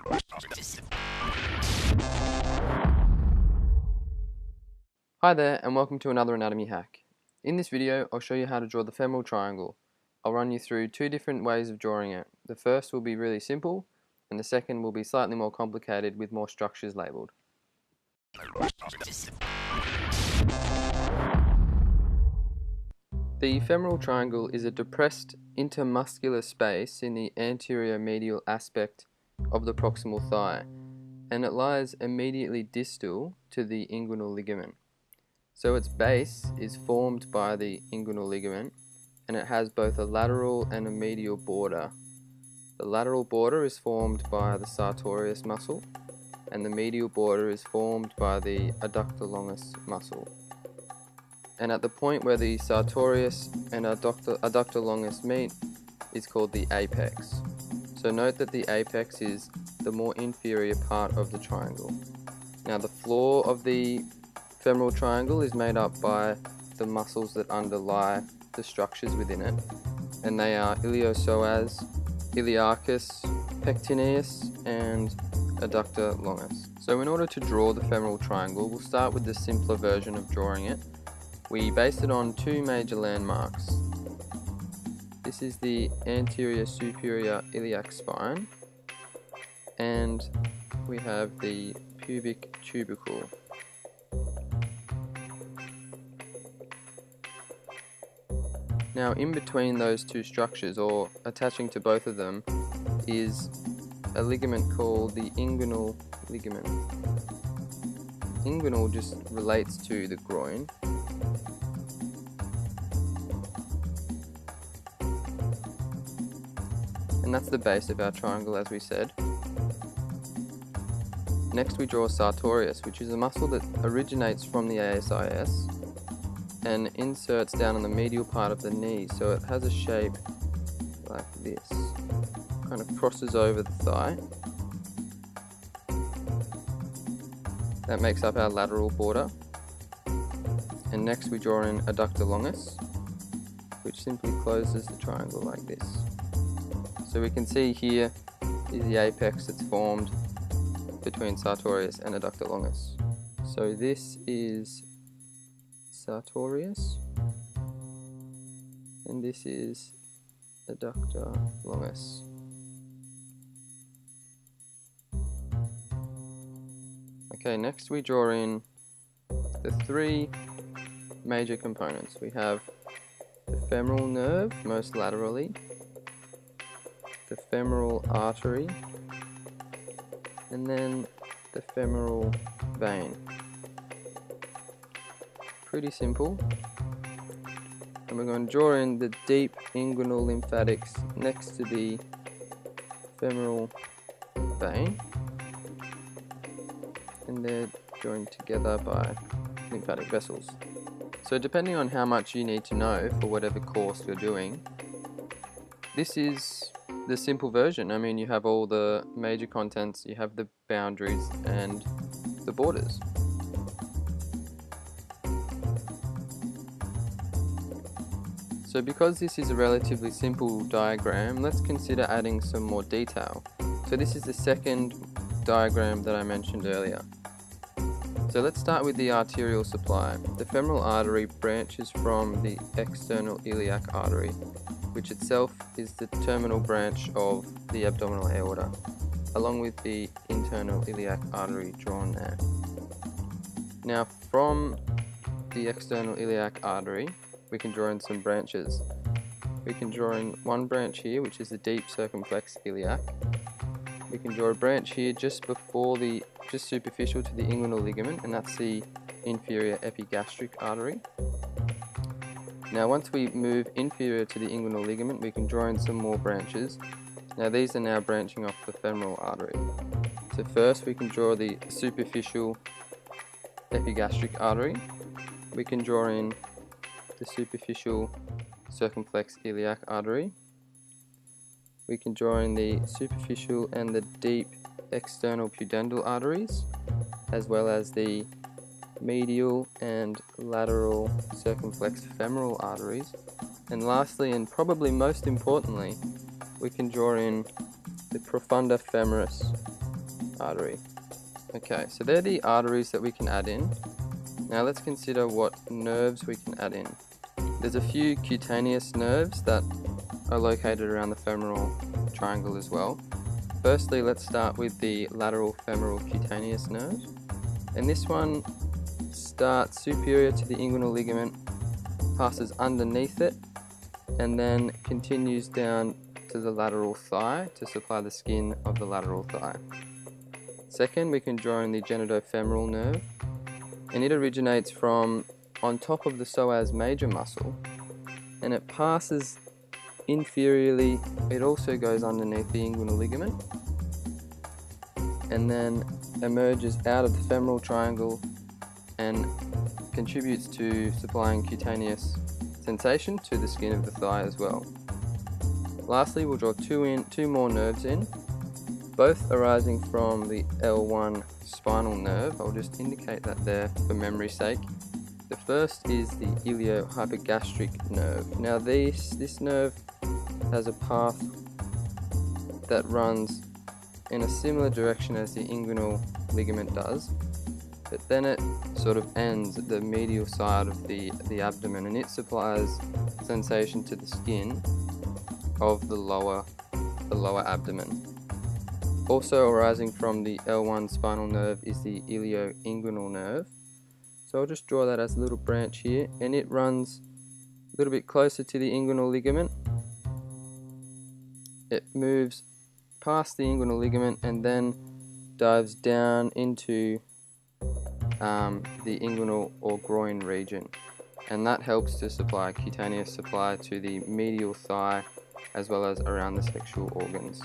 Hi there, and welcome to another anatomy hack. In this video I'll show you how to draw the femoral triangle. I'll run you through two different ways of drawing it. The first will be really simple, and the second will be slightly more complicated with more structures labelled. The femoral triangle is a depressed intermuscular space in the anterior medial aspect of the proximal thigh, and it lies immediately distal to the inguinal ligament. So its base is formed by the inguinal ligament, and it has both a lateral and a medial border. The lateral border is formed by the sartorius muscle, and the medial border is formed by the adductor longus muscle. And at the point where the sartorius and adductor longus meet is called the apex. So note that the apex is the more inferior part of the triangle. Now the floor of the femoral triangle is made up by the muscles that underlie the structures within it, and they are iliopsoas, iliacus, pectineus, and adductor longus. So in order to draw the femoral triangle, we'll start with the simpler version of drawing it. We base it on two major landmarks. This is the anterior superior iliac spine, and we have the pubic tubercle. Now in between those two structures, or attaching to both of them, is a ligament called the inguinal ligament. Inguinal just relates to the groin. And that's the base of our triangle, as we said. Next we draw sartorius, which is a muscle that originates from the ASIS and inserts down on the medial part of the knee, so it has a shape like this, kind of crosses over the thigh. That makes up our lateral border. And next we draw in adductor longus, which simply closes the triangle like this. So we can see here is the apex that's formed between sartorius and adductor longus. So this is sartorius, and this is adductor longus. Okay, next we draw in the three major components. We have the femoral nerve, most laterally, the femoral artery, and then the femoral vein. Pretty simple. And we're going to draw in the deep inguinal lymphatics next to the femoral vein, and they're joined together by lymphatic vessels. So depending on how much you need to know for whatever course you're doing, this is the simple version. I mean, you have all the major contents, you have the boundaries and the borders. So because this is a relatively simple diagram, let's consider adding some more detail. So this is the second diagram that I mentioned earlier. So let's start with the arterial supply. The femoral artery branches from the external iliac artery, which itself is the terminal branch of the abdominal aorta, along with the internal iliac artery drawn there. Now from the external iliac artery, we can draw in some branches. We can draw in one branch here, which is the deep circumflex iliac. We can draw a branch here just superficial to the inguinal ligament, and that's the inferior epigastric artery. Now once we move inferior to the inguinal ligament, we can draw in some more branches. Now these are now branching off the femoral artery. So first we can draw the superficial epigastric artery. We can draw in the superficial circumflex iliac artery. We can draw in the superficial and the deep external pudendal arteries, as well as the medial and lateral circumflex femoral arteries. And lastly, and probably most importantly, we can draw in the profunda femoris, artery. Okay, so they're the arteries that we can add in. Now let's consider what nerves we can add in. There's a few cutaneous nerves that are located around the femoral triangle as well. Firstly, let's start with the lateral femoral cutaneous nerve. And this one starts superior to the inguinal ligament, passes underneath it, and then continues down to the lateral thigh to supply the skin of the lateral thigh. Second, we can draw in the genitofemoral nerve, and it originates from on top of the psoas major muscle, and it passes inferiorly. It also goes underneath the inguinal ligament, and then emerges out of the femoral triangle and contributes to supplying cutaneous sensation to the skin of the thigh as well. Lastly, we'll draw two more nerves in, both arising from the L1 spinal nerve. I'll just indicate that there for memory's sake. The first is the iliohypogastric nerve. Now this nerve has a path that runs in a similar direction as the inguinal ligament does, but then it sort of ends at the medial side of the abdomen, and it supplies sensation to the skin of the lower abdomen. Also arising from the L1 spinal nerve is the ilioinguinal nerve. So I'll just draw that as a little branch here, and it runs a little bit closer to the inguinal ligament. It moves past the inguinal ligament and then dives down into the inguinal or groin region, and that helps to supply cutaneous supply to the medial thigh as well as around the sexual organs.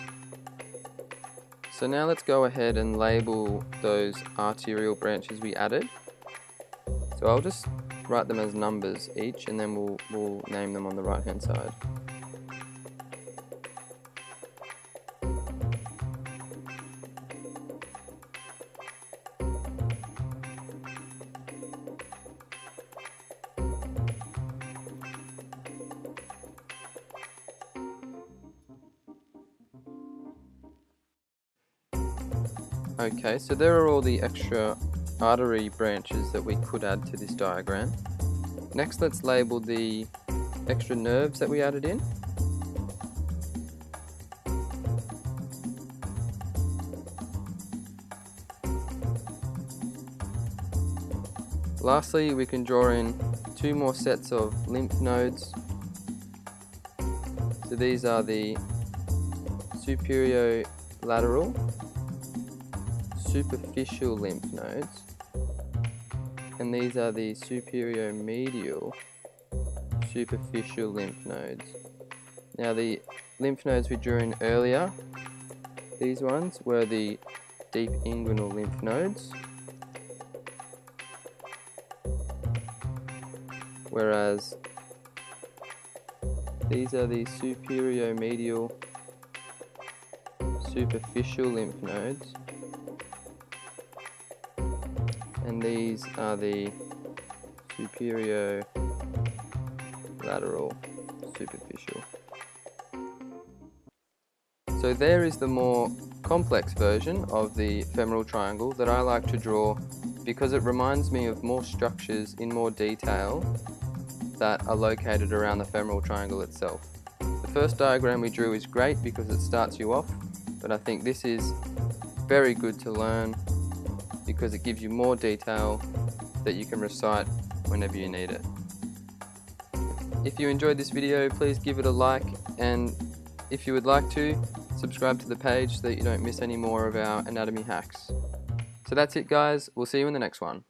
So now let's go ahead and label those arterial branches we added. So I'll just write them as numbers each, and then we'll name them on the right hand side. Okay, so there are all the extra artery branches that we could add to this diagram. Next, let's label the extra nerves that we added in. Lastly, we can draw in two more sets of lymph nodes. So these are the superior lateral superficial lymph nodes, and these are the superior medial superficial lymph nodes. Now the lymph nodes we drew in earlier, these ones were the deep inguinal lymph nodes, whereas these are the superior medial superficial lymph nodes, and these are the superior lateral superficial. So there is the more complex version of the femoral triangle that I like to draw because it reminds me of more structures in more detail that are located around the femoral triangle itself. The first diagram we drew is great because it starts you off, but I think this is very good to learn because it gives you more detail that you can recite whenever you need it. If you enjoyed this video, please give it a like, and if you would like to, subscribe to the page so that you don't miss any more of our anatomy hacks. So that's it guys, we'll see you in the next one.